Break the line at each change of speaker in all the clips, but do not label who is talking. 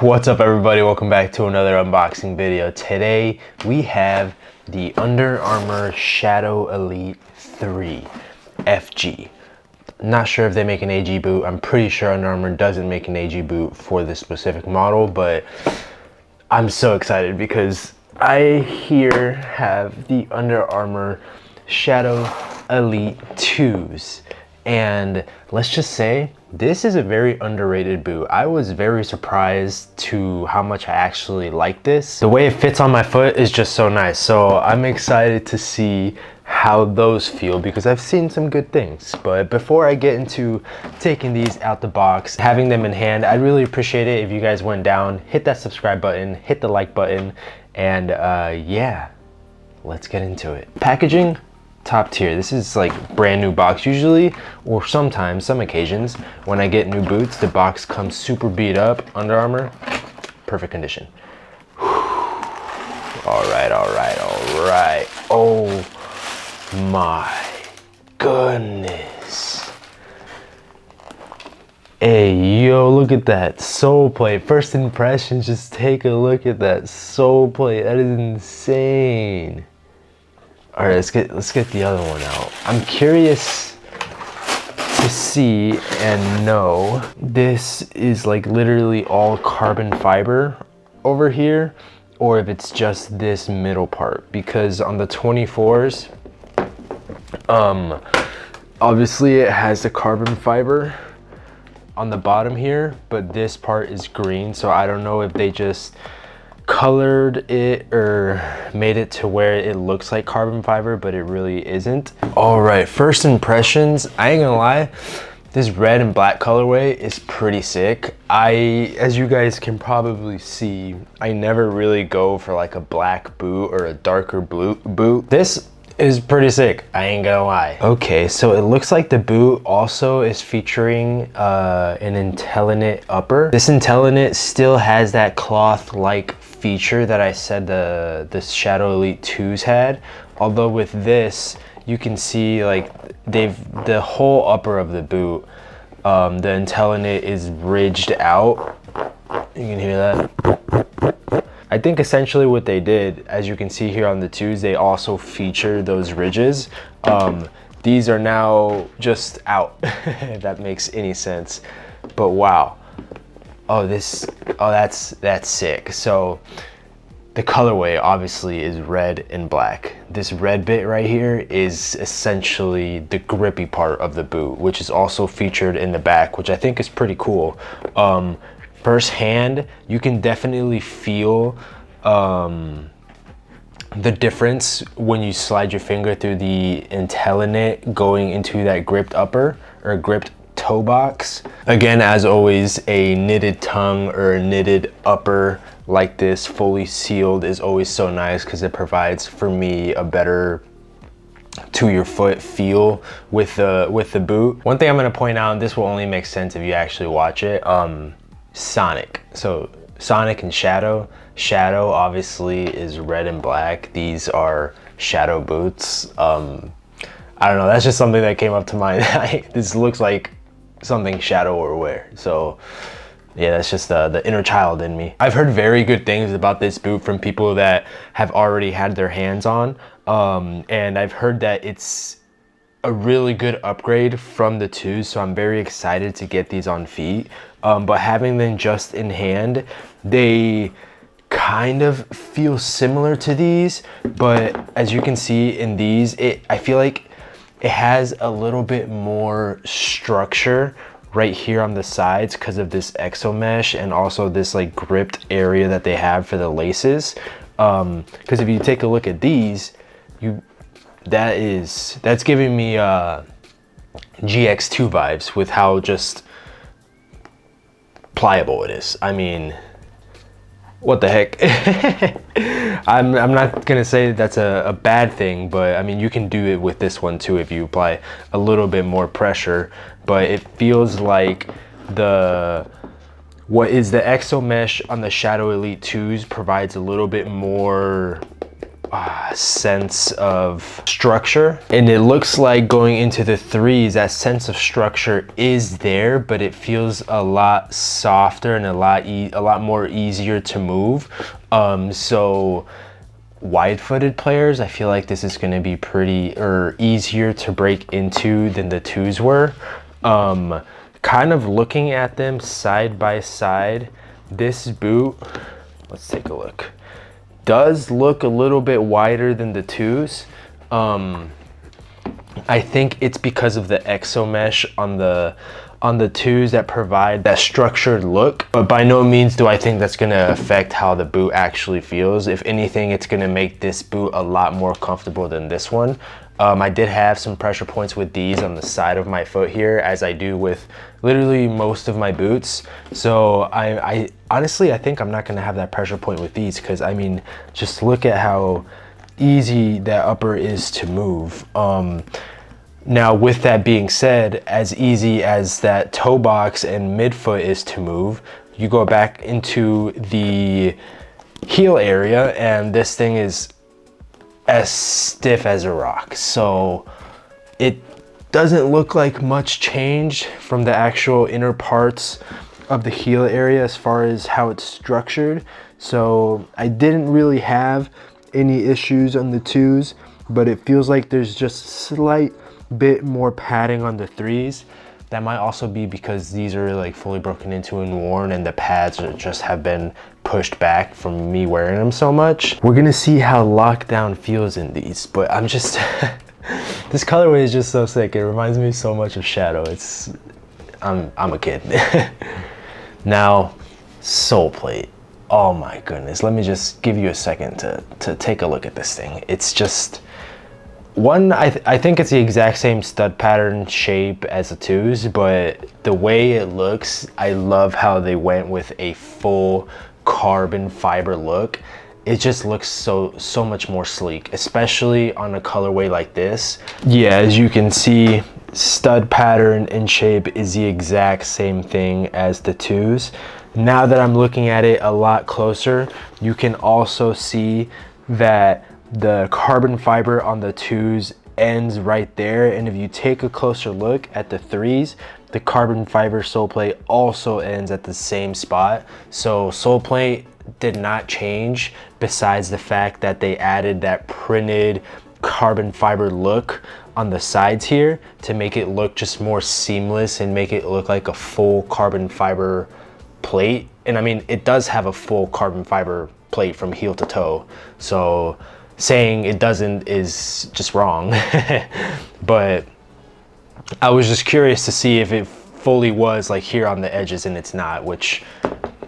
What's up everybody, welcome back to another unboxing video. Today we have the Under Armour Shadow Elite 3 FG. Not sure if they make an AG boot. I'm pretty sure Under Armour doesn't make an AG boot for this specific model, but I'm so excited because I here have the Under Armour Shadow Elite 2s, and let's just say this is a very underrated boot. I was very surprised to how much I actually like this. The way it fits on my foot is just so nice. So I'm excited to see how those feel because I've seen some good things. But before I get into taking these out the box, having them in hand, I'd really appreciate it if you guys went down, hit that subscribe button, hit the like button, and yeah, let's get into it. Packaging, top tier. This is like brand new box usually, or sometimes, some occasions, when I get new boots, the box comes super beat up. Under Armour, perfect condition. All right. Oh my goodness. Hey, yo, look at that sole plate. First impressions, just take a look at that sole plate. That is insane. All right, let's get the other one out. I'm curious to see and know this is like literally all carbon fiber over here, or if it's just this middle part, because on the 24s, obviously it has the carbon fiber on the bottom here, but this part is green, so I don't know if they just colored it or made it to where it looks like carbon fiber, but it really isn't. All right, first impressions, I ain't gonna lie, this red and black colorway is pretty sick. As you guys can probably see, I never really go for like a black boot or a darker blue boot. This is pretty sick, I ain't gonna lie. Okay, so it looks like the boot also is featuring an intelliknit upper. This intelliknit still has that cloth-like feature that I said the Shadow Elite 2s had, although with this you can see like the whole upper of the boot, the intelliknit is ridged out. You can hear that. I think essentially what they did, as you can see here on the 2s, they also feature those ridges. These are now just out, if that makes any sense. But wow. Oh, that's sick. So the colorway obviously is red and black. This red bit right here is essentially the grippy part of the boot, which is also featured in the back, which I think is pretty cool. First hand, you can definitely feel the difference when you slide your finger through the intelliknit going into that gripped upper or gripped toe box. Again, as always, a knitted tongue or a knitted upper like this fully sealed is always so nice because it provides for me a better to your foot feel with the boot. One thing I'm going to point out, and this will only make sense if you actually watch it, Sonic. So Sonic and Shadow obviously is red and black. These are Shadow boots. I don't know, that's just something that came up to mind. This looks like something Shadow would wear. So yeah, that's just the inner child in me. I've heard very good things about this boot from people that have already had their hands on, and I've heard that it's a really good upgrade from the 2s, so I'm very excited to get these on feet. But having them just in hand, they kind of feel similar to these, but as you can see in these, I feel like it has a little bit more structure right here on the sides because of this exo mesh and also this like gripped area that they have for the laces. Because if you take a look at these, that's giving me GX2 vibes with how just pliable it is. I mean, what the heck. I'm not gonna say that's a bad thing, but I mean, you can do it with this one too if you apply a little bit more pressure, but it feels like what is the exo mesh on the Shadow Elite 2s provides a little bit more sense of structure. And it looks like going into the 3s, that sense of structure is there, but it feels a lot softer and a lot more easier to move. So wide-footed players, I feel like this is going to be easier to break into than the 2s were. Kind of looking at them side by side, this boot, let's take a look, does look a little bit wider than the 2s. I think it's because of the exo mesh on the 2s that provide that structured look, but by no means do I think that's going to affect how the boot actually feels. If anything, it's going to make this boot a lot more comfortable than this one. I did have some pressure points with these on the side of my foot here, as I do with literally most of my boots. So I honestly, I think I'm not going to have that pressure point with these, because I mean, just look at how easy that upper is to move. Now, with that being said, as easy as that toe box and midfoot is to move, you go back into the heel area and this thing is as stiff as a rock. So it doesn't look like much change from the actual inner parts of the heel area as far as how it's structured. So I didn't really have any issues on the 2s, but it feels like there's just slight bit more padding on the 3s. That might also be because these are like fully broken into and worn, and the pads just have been pushed back from me wearing them so much. We're gonna see how lockdown feels in these, but I'm just this colorway is just so sick. It reminds me so much of Shadow. I'm a kid. Now, sole plate. Oh my goodness. Let me just give you a second to take a look at this thing. It's just one, I think it's the exact same stud pattern shape as the 2s, but the way it looks, I love how they went with a full carbon fiber look. It just looks so much more sleek, especially on a colorway like this. Yeah, as you can see, stud pattern and shape is the exact same thing as the 2s. Now that I'm looking at it a lot closer, you can also see that the carbon fiber on the 2s ends right there, and if you take a closer look at the 3s, the carbon fiber sole plate also ends at the same spot. So sole plate did not change, besides the fact that they added that printed carbon fiber look on the sides here to make it look just more seamless and make it look like a full carbon fiber plate. And I mean, it does have a full carbon fiber plate from heel to toe, so saying it doesn't is just wrong. But I was just curious to see if it fully was like here on the edges, and it's not, which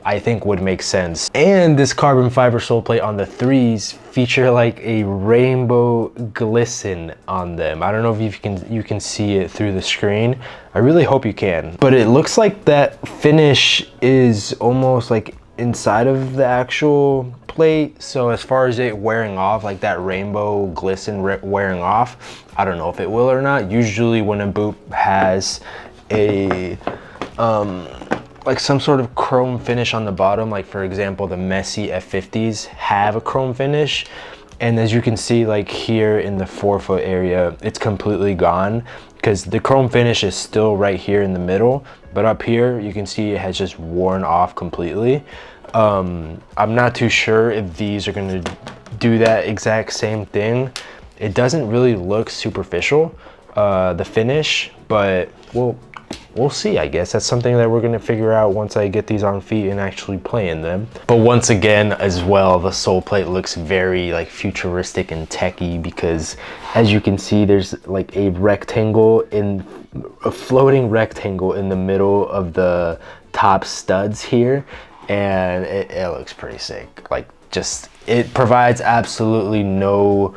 I think would make sense. And this carbon fiber sole plate on the 3s feature like a rainbow glisten on them. I don't know if you can see it through the screen. I really hope you can. But it looks like that finish is almost like inside of the actual plate. So as far as it wearing off, like that rainbow glisten wearing off, I don't know if it will or not. Usually when a boot has a like some sort of chrome finish on the bottom, like for example the messy F50s have a chrome finish, and as you can see, like here in the forefoot area, it's completely gone because the chrome finish is still right here in the middle, but up here you can see it has just worn off completely. I'm not too sure if these are going to do that exact same thing. It doesn't really look superficial, the finish, but we'll see. I guess that's something that we're going to figure out once I get these on feet and actually play in them. But once again as well, the sole plate looks very like futuristic and techy, because as you can see, there's like a floating rectangle in the middle of the top studs here, and it looks pretty sick. Like, just, it provides absolutely no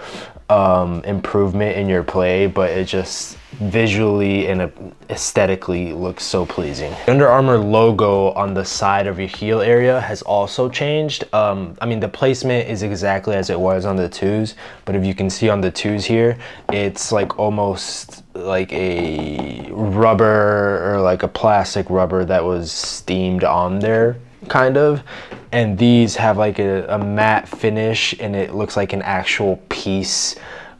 improvement in your play, but it just visually and aesthetically looks so pleasing. The Under Armour logo on the side of your heel area has also changed. I mean, the placement is exactly as it was on the 2s, but if you can see on the 2s here, it's like almost like a rubber or like a plastic rubber that was steamed on there, kind of. And these have like a matte finish, and it looks like an actual piece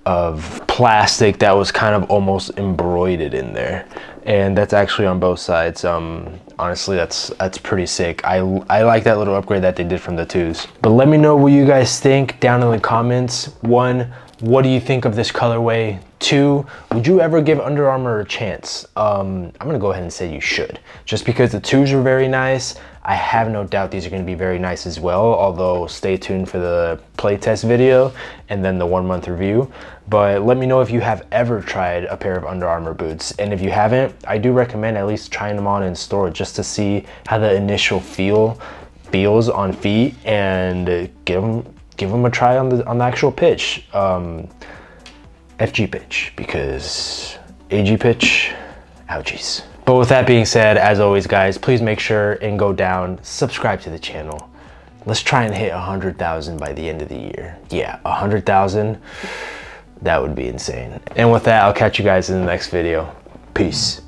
of plastic that was kind of almost embroidered in there. And that's actually on both sides. Honestly, that's pretty sick. I like that little upgrade that they did from the 2s. But let me know what you guys think down in the comments. 1, what do you think of this colorway? 2, would you ever give Under Armour a chance? I'm gonna go ahead and say you should. Just because the 2s are very nice, I have no doubt these are gonna be very nice as well, although stay tuned for the playtest video and then the 1-month review. But let me know if you have ever tried a pair of Under Armour boots. And if you haven't, I do recommend at least trying them on in store just to see how the initial feels on feet, and give them a try on the actual pitch. FG pitch, because AG pitch, ouchies. But with that being said, as always guys, please make sure and go down, subscribe to the channel. Let's try and hit 100,000 by the end of the year. Yeah, 100,000, that would be insane. And with that, I'll catch you guys in the next video. Peace.